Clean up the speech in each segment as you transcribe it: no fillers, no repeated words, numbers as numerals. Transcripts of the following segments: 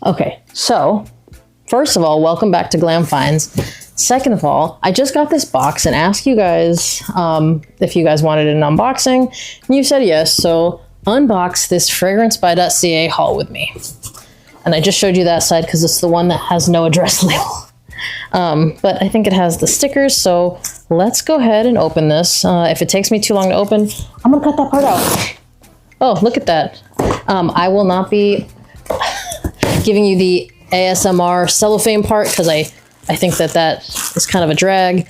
Okay, so first of all, welcome back to Glam Finds. Second of all, I just got this box and asked you guys if you guys wanted an unboxing, and you said yes, so unbox this fragrancebuy.ca haul with me. And I just showed you that side because it's the one that has no address label. But I think it has the stickers, so let's go ahead and open this. If it takes me too long to open, I'm gonna cut that part out. Oh, look at that. I will not be giving you the ASMR cellophane part because I think that is kind of a drag.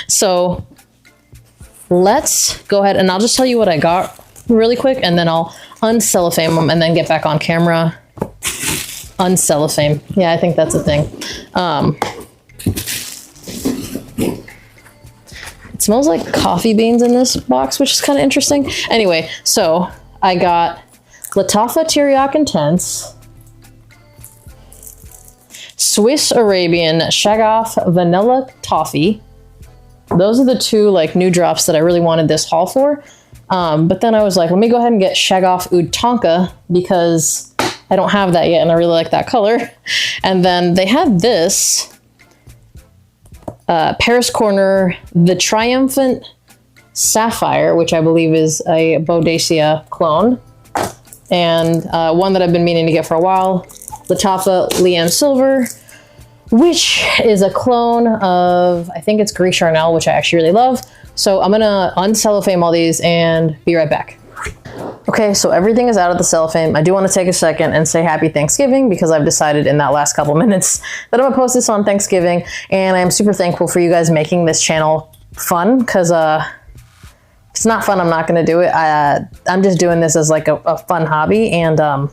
So let's go ahead and I'll just tell you what I got really quick and then I'll uncellophane them and then get back on camera. Uncellophane. Yeah, I think that's a thing. It smells like coffee beans in this box, which is kind of interesting. Anyway, so I got Lattafa Teriaq Intense, Swiss Arabian Shagaf Vanilla Toffee. Those are the two like new drops that I really wanted this haul for. But then I was like, let me go ahead and get Shagaf Oud Tonka because I don't have that yet and I really like that color. And then they had this Paris Corner, the Triumphant Sapphire, which I believe is a Bodacia clone. And one that I've been meaning to get for a while, Lattafa Liam Silver, which is a clone of, I think it's Gris Charnel, which I actually really love. So I'm gonna uncellophane all these and be right back. Okay, so everything is out of the cellophane. I do want to take a second and say happy Thanksgiving because I've decided in that last couple minutes that I'm gonna post this on Thanksgiving, and I'm super thankful for you guys making this channel fun because if it's not fun, I'm not gonna do it. I'm just doing this as like a fun hobby, and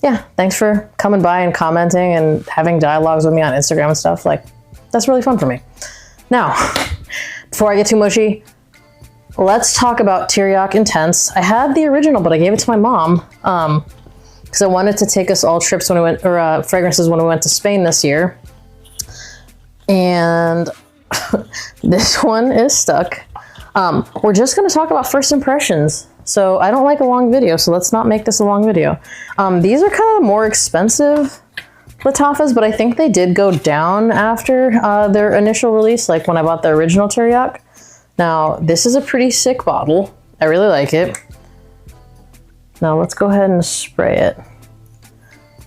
yeah, thanks for coming by and commenting and having dialogues with me on Instagram and stuff. Like, that's really fun for me. Now, before I get too mushy, let's talk about Teriaq Intense. I had the original, but I gave it to my mom because I wanted to take us all trips when we went, or fragrances when we went to Spain this year. And this one is stuck. We're just going to talk about first impressions. So I don't like a long video, so let's not make this a long video. These are kind of more expensive Lattafas, but I think they did go down after their initial release, like when I bought the original Teriaq. Now, this is a pretty sick bottle. I really like it. Now, let's go ahead and spray it.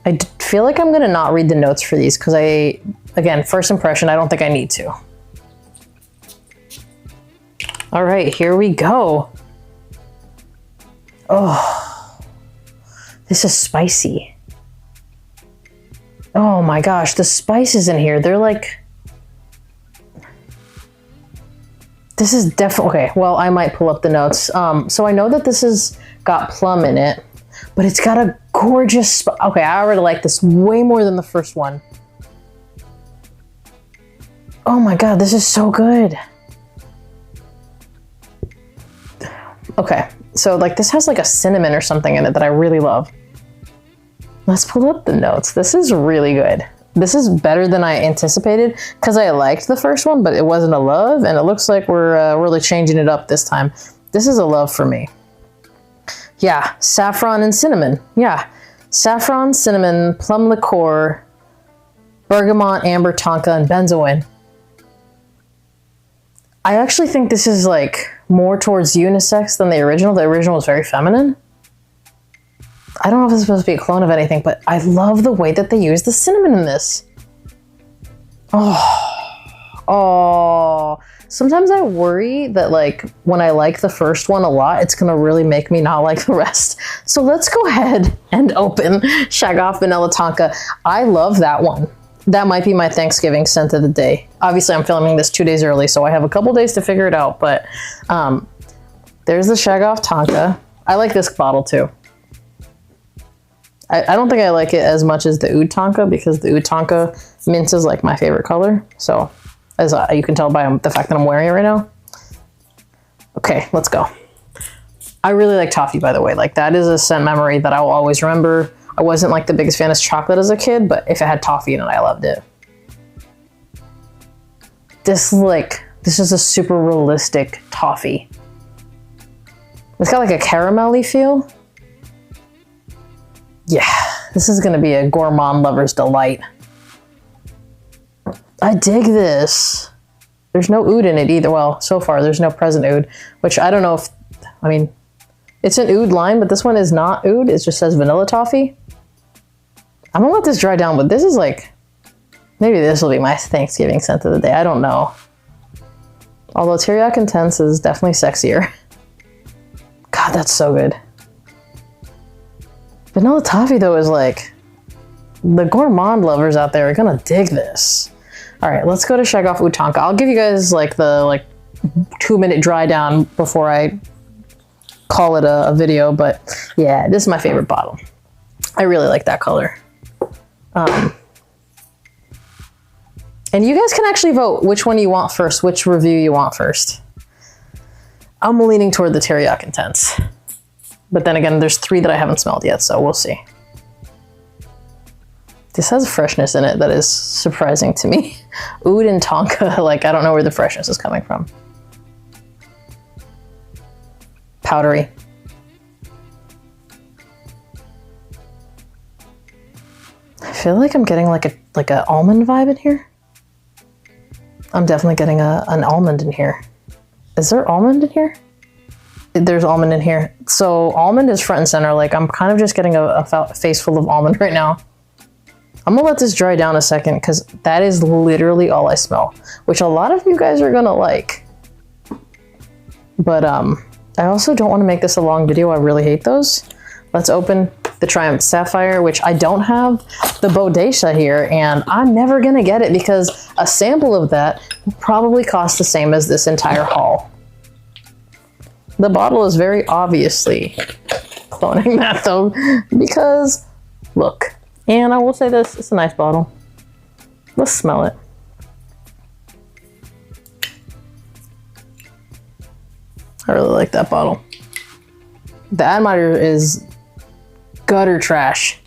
I feel like I'm gonna not read the notes for these because again, first impression, I don't think I need to. All right, here we go. Oh, this is spicy. Oh my gosh, the spices in here, they're like, this is definitely, okay, well, I might pull up the notes. So I know that this has got plum in it, but it's got a gorgeous, okay, I already like this way more than the first one. Oh my God, this is so good. Okay, so like this has like a cinnamon or something in it that I really love. Let's pull up the notes. This is really good. This is better than I anticipated because I liked the first one, but it wasn't a love, and it looks like we're really changing it up this time. This is a love for me. Yeah, saffron and cinnamon. Yeah, saffron, cinnamon, plum liqueur, bergamot, amber, tonka, and benzoin. I actually think this is like more towards unisex than the original. The original was very feminine. I don't know if it's supposed to be a clone of anything, but I love the way that they use the cinnamon in this. Oh. Sometimes I worry that like when I like the first one a lot, it's gonna really make me not like the rest. So let's go ahead and open Shagaf Vanilla Tonka. I love that one. That might be my Thanksgiving scent of the day. Obviously, I'm filming this 2 days early, so I have a couple days to figure it out, but there's the Shagaf Tonka. I like this bottle too. I don't think I like it as much as the Oud Tonka because the Oud Tonka mint is like my favorite color. So as you can tell by the fact that I'm wearing it right now. Okay, let's go. I really like toffee, by the way. Like that is a scent memory that I will always remember. I wasn't like the biggest fan of chocolate as a kid, but if it had toffee in it, I loved it. This is a super realistic toffee. It's got like a caramelly feel. Yeah, This is gonna be a gourmand lover's delight. I dig this. There's no oud in it either. Well, so far there's no present oud, which I don't know if, I mean, it's an oud line, but this one is not oud. It just says vanilla toffee. I'm gonna let this dry down, but this is like, maybe this will be my Thanksgiving scent of the day. I don't know. Although Teriaq Intense is definitely sexier. God, that's so good. Vanilla toffee though is like, the gourmand lovers out there are gonna dig this. All right, let's go to Shagaf Oud Tonka. I'll give you guys like the 2-minute dry down before I call it a video, but yeah, this is my favorite bottle. I really like that color. And you guys can actually vote which one you want first, which review you want first. I'm leaning toward the Teriaq Intense. But then again, there's 3 that I haven't smelled yet, so we'll see. This has a freshness in it that is surprising to me. Oud and Tonka, like, I don't know where the freshness is coming from. Powdery. I feel like I'm getting like a almond vibe in here. I'm definitely getting an almond in here. Is there almond in here? There's almond in here. So almond is front and center. Like, I'm kind of just getting a face full of almond right now. I'm gonna let this dry down a second because that is literally all I smell, which a lot of you guys are gonna like. But I also don't want to make this a long video. I really hate those. Let's open the Triumph Sapphire, which I don't have the Bodacia here, and I'm never gonna get it because a sample of that probably costs the same as this entire haul. The bottle is very obviously cloning that though, because look, and I will say this, it's a nice bottle. Let's smell it. I really like that bottle. The atomizer is gutter trash.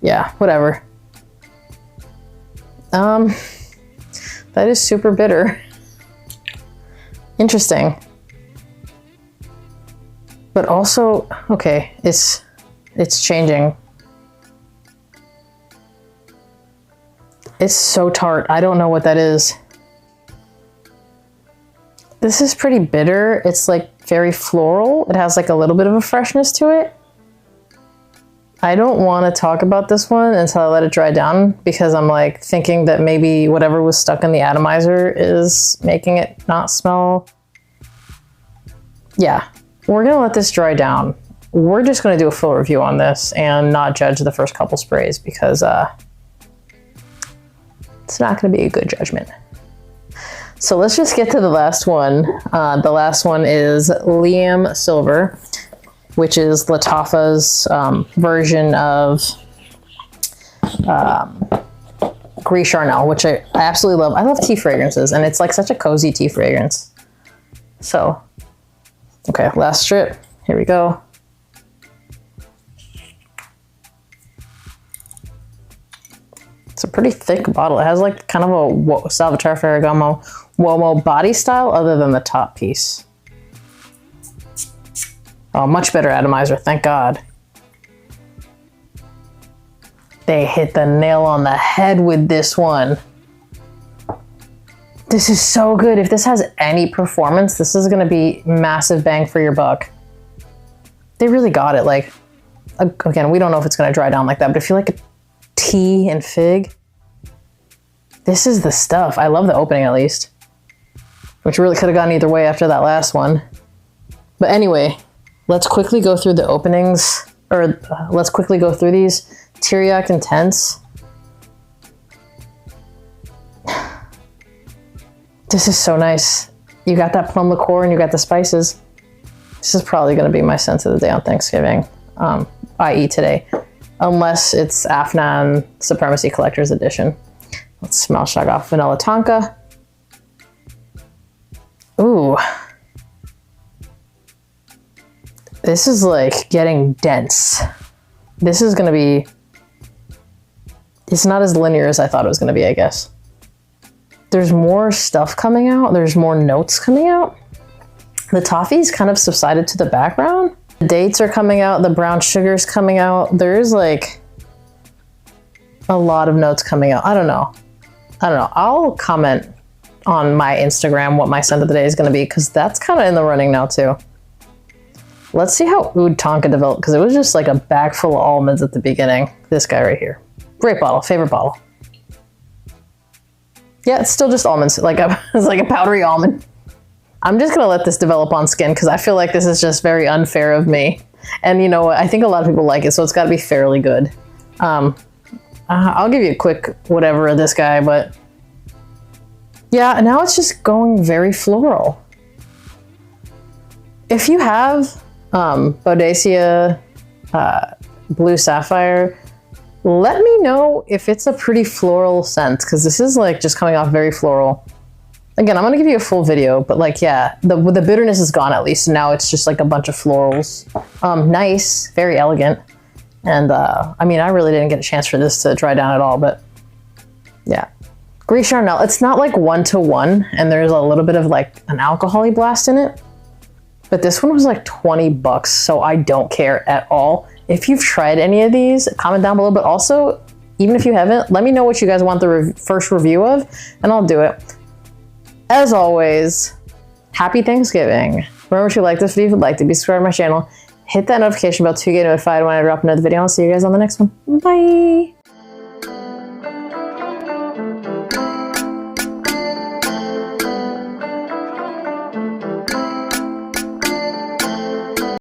Yeah, whatever. That is super bitter. Interesting. But also, okay, it's changing. It's so tart. I don't know what that is. This is pretty bitter. It's like very floral. It has like a little bit of a freshness to it. I don't want to talk about this one until I let it dry down because I'm like thinking that maybe whatever was stuck in the atomizer is making it not smell. Yeah, we're gonna let this dry down. We're just gonna do a full review on this and not judge the first couple sprays because it's not gonna be a good judgment. So let's just get to the last one. The last one is Liam Silver, which is Lattafa's version of Gris Charnel, which I absolutely love. I love tea fragrances, and it's like such a cozy tea fragrance. So, okay, last strip. Here we go. It's a pretty thick bottle. It has like kind of a Salvatore Ferragamo Uomo body style other than the top piece. Oh, much better atomizer, thank God. They hit the nail on the head with this one. This is so good. If this has any performance, this is gonna be massive bang for your buck. They really got it. Like, again, we don't know if it's gonna dry down like that, but if you like a tea and fig, this is the stuff. I love the opening at least, which really could have gone either way after that last one. But anyway, let's quickly go through the openings, or let's quickly go through these. Teriaq Intense. This is so nice. You got that plum liqueur and you got the spices. This is probably gonna be my scent of the day on Thanksgiving, i.e. today. Unless it's Afnan Supremacy Collector's Edition. Let's smell Shagaf Vanilla Tonka. Ooh. This is like getting dense. This is gonna be, it's not as linear as I thought it was gonna be, I guess. There's more stuff coming out. There's more notes coming out. The toffee's kind of subsided to the background. The dates are coming out. The brown sugar's coming out. There's like a lot of notes coming out. I don't know. I'll comment on my Instagram what my scent of the day is going to be, because that's kind of in the running now too. Let's see how Oud Tonka developed, because it was just like a bag full of almonds at the beginning. This guy right here. Great bottle. Favorite bottle. Yeah, it's still just almonds. It's like a powdery almond. I'm just going to let this develop on skin, because I feel like this is just very unfair of me. And you know what? I think a lot of people like it, so it's got to be fairly good. I'll give you a quick whatever of this guy, but yeah, now it's just going very floral. If you have Bodacia Blue Sapphire, let me know if it's a pretty floral scent, because this is like just coming off very floral. Again, I'm going to give you a full video, but like, yeah, the bitterness is gone at least. Now it's just like a bunch of florals. Nice, very elegant. And I mean, I really didn't get a chance for this to dry down at all, but yeah. Gris Charnel, it's not like 1-to-1, and there's a little bit of like an alcohol-y blast in it. But this one was like 20 bucks, so I don't care at all. If you've tried any of these, comment down below, but also, even if you haven't, let me know what you guys want the first review of, and I'll do it. As always, happy Thanksgiving. Remember to like this video if you'd like to, be subscribed to my channel, hit that notification bell to get notified when I drop another video. I'll see you guys on the next one. Bye!